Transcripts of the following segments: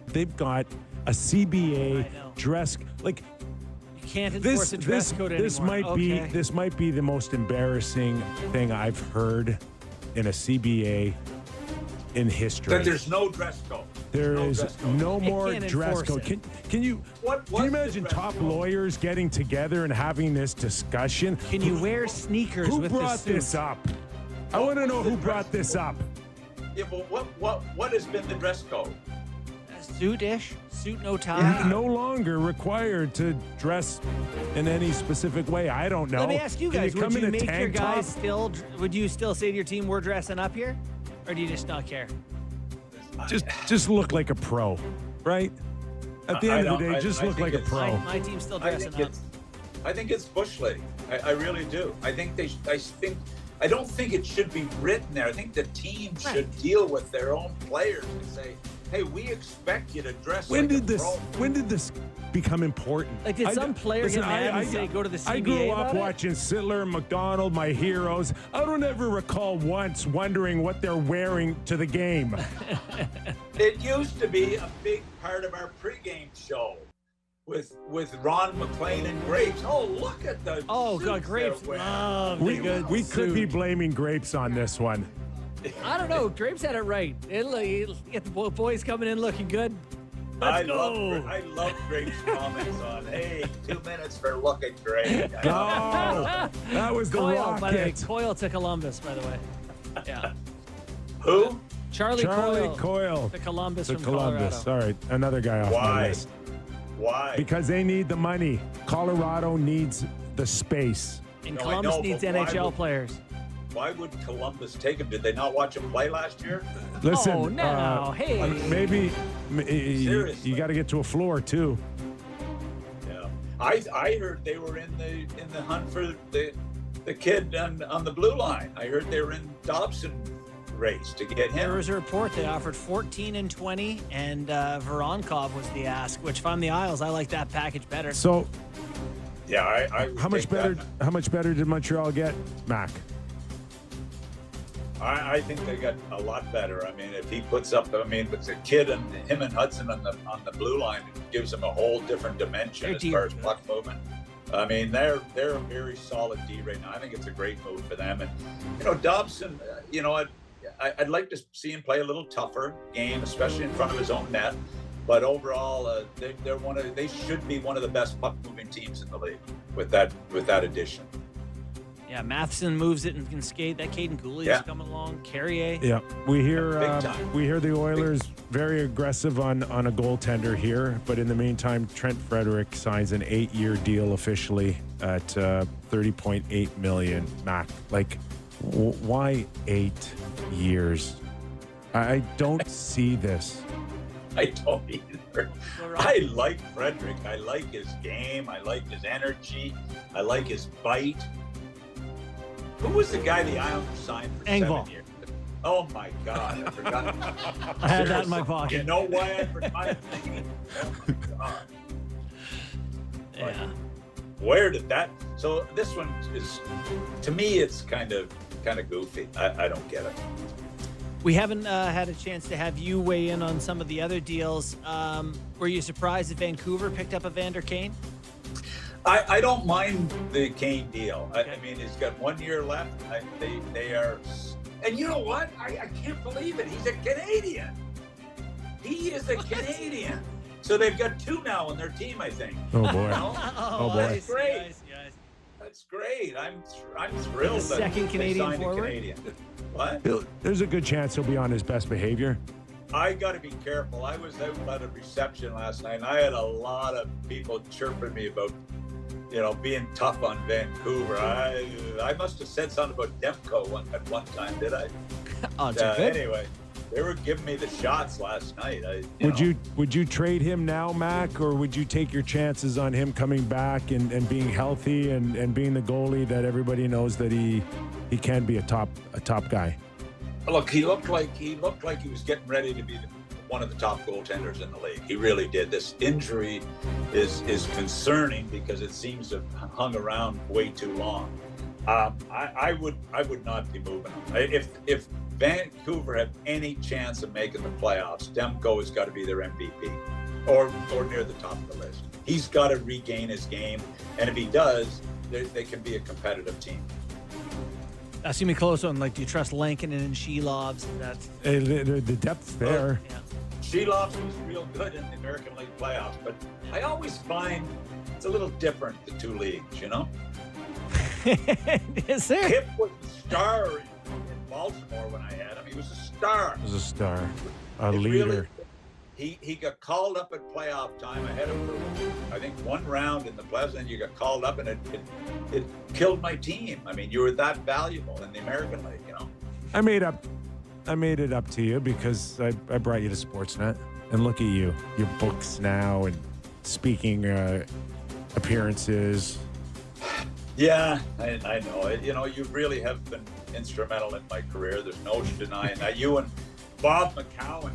They've got a CBA dress like. You can't enforce a dress code anymore. This might be the most embarrassing thing I've heard in a CBA in history. That there's no dress code. There is no more dress code. Can you imagine top lawyers getting together and having this discussion? Can you wear sneakers with the suit? Who brought this up? I want to know who brought this up. Yeah, but what has been the dress code? Suit-ish, suit no tie. Yeah. No longer required to dress in any specific way. I don't know. Let me ask you guys: would you make your guys still? Would you still say to your team, "We're dressing up here," or do you just not care? Just look like a pro, right? At the end of the day, just look like a pro. My team's still dressing up. I think it's bush league. I really do. I don't think it should be written there. I think the team should deal with their own players and say, hey, we expect you to dress like a pro. When did this become important? Like, did some player get mad and say, go to the CBA? I grew up about watching Sittler and McDonald, my heroes. I don't ever recall once wondering what they're wearing to the game. It used to be a big part of our pregame show with Ron McLean and Grapes. Oh, look at the God, Grapes. We could be blaming Grapes on this one. I don't know. Grapes had it right. It'll get the boys coming in looking good. Let's go. I love Grapes' comments on, hey, 2 minutes for looking great. Oh, that was the Coyle, by the way. rocket. Coyle to Columbus, by the way. Yeah. Who? Charlie Coyle. The Columbus The from Columbus. Colorado. All right, another guy off my list. Why? Because they need the money. Colorado needs the space. And Columbus needs NHL players. Why would Columbus take him? Did they not watch him play last year? Listen, Oh, no. Hey. maybe you got to get to a floor too. Yeah, I heard they were in the hunt for the kid on the blue line. I heard they were in Dobson race to get him. There was a report they offered 14 and 20, and Voronkov was the ask. Which, if I'm the Isles, I like that package better. So, yeah, how much better? How much better did Montreal get, Mac? I think they got a lot better. I mean, if he puts up, it's a kid and him and Hudson on the blue line, it gives them a whole different dimension as far as puck movement. I mean, they're a very solid D right now. I think it's a great move for them. And Dobson, I'd like to see him play a little tougher game, especially in front of his own net. But overall, they should be one of the best puck moving teams in the league with that addition. Yeah, Matheson moves it and can skate. That Caden Gooley is coming along. Carrier. Yeah, we hear the Oilers very aggressive on a goaltender here, but in the meantime, Trent Frederick signs an 8-year deal officially at $30.8 million. Mac, why 8 years? I don't see this. I don't either. I like Frederick. I like his game. I like his energy. I like his bite. Who was the guy the Islanders signed for Engvall. 7 years? Oh, my God. I forgot. I had that in my pocket. You know why I forgot? Oh, my God. Yeah. Where did that... So this one is... To me, it's kind of goofy. I don't get it. We haven't had a chance to have you weigh in on some of the other deals. Were you surprised that Vancouver picked up Evander Kane? I don't mind the Kane deal. I mean, he's got 1 year left. They are, and you know what? I can't believe it. He's a Canadian. He is a Canadian. So they've got 2 now on their team, I think. Oh boy! Oh boy! That's great. That's great. I'm thrilled. The second Canadian forward. Canadian. What? There's a good chance he'll be on his best behavior. I got to be careful. I was out at a reception last night, and I had a lot of people chirping me about, being tough on Vancouver. I must have said something about Demko at one time, did I? Anyway, they were giving me the shots last night. Would you trade him now, Mac, or would you take your chances on him coming back and being healthy and being the goalie that everybody knows that he can be a top guy? Look, he looked like he was getting ready to be one of the top goaltenders in the league. He really did. This injury is concerning because it seems to have hung around way too long. I would not be moving him. If Vancouver have any chance of making the playoffs, Demko has got to be their MVP or near the top of the list. He's got to regain his game, and if he does, they can be a competitive team. That's gonna be close one. Like, do you trust Lankinen and Shelovs? That's The depth's there. Yeah. Shelovs was real good in the American League playoffs, but I always find it's a little different, the two leagues, you know? Is there? Kip was a star in Baltimore when I had him. He was a star. He was a star, a leader. He got called up at playoff time. I had him for, I think, one round in the playoffs, and you got called up, and it killed my team. I mean, you were that valuable in the American League, you know? I made it up to you because I brought you to Sportsnet, and look at you, your books now and speaking appearances. Yeah, I know. You know, you really have been instrumental in my career. There's no denying that. You and Bob McCowan,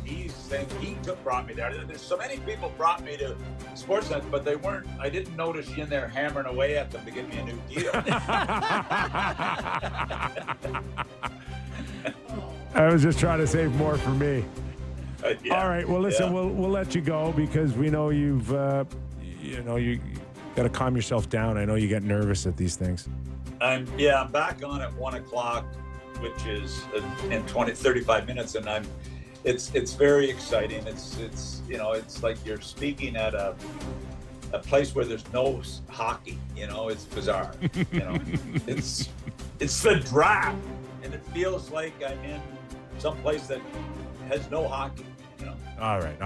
brought me there. There's so many people brought me to Sportsnet, but they weren't. I didn't notice you in there hammering away at them to get me a new deal. I was just trying to save more for me. Yeah, all right. Well, listen, we'll let you go because we know you got to calm yourself down. I know you get nervous at these things. I'm back on at 1:00, which is in 35 minutes, and it's very exciting. It's like you're speaking at a place where there's no hockey. You know, it's bizarre. You know, it's the draft, and it feels like I'm in some place that has no hockey. You know. All right.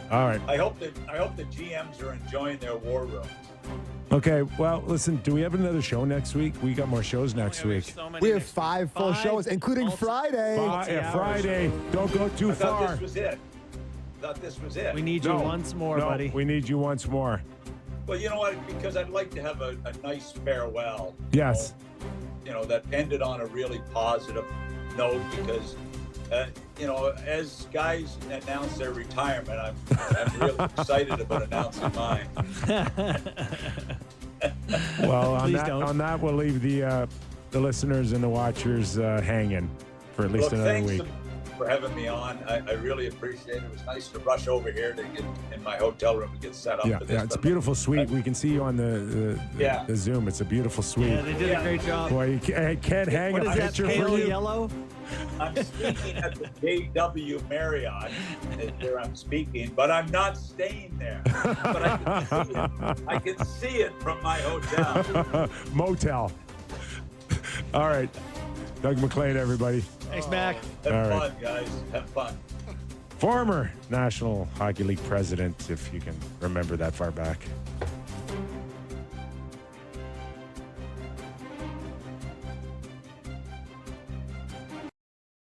I hope the GMs are enjoying their war rooms. Okay, well, listen, do we have another show next week? We got more shows next week. We have 5 full shows, including Friday. Friday. Don't go too far. I thought this was it. We need you once more, buddy. We need you once more. Well, you know what? Because I'd like to have a nice farewell. Yes. You know, that ended on a really positive note because, as guys announce their retirement, I'm really excited about announcing mine. Well, on that, we'll leave the listeners and the watchers hanging for at least another week. Thanks for having me on. I really appreciate it. It was nice to rush over here to get in my hotel room to get set up. Yeah, it's a beautiful suite. We can see you on the Zoom. It's a beautiful suite. Yeah, they did a great job. Boy, I can't hang a picture for you. Pale yellow? I'm speaking at the JW Marriott. There I'm speaking, but I'm not staying there. But I can see it from my hotel. Motel. All right. Doug McLean, everybody. Thanks, Mac. Have fun, guys. Have fun. Former National Hockey League president, if you can remember that far back.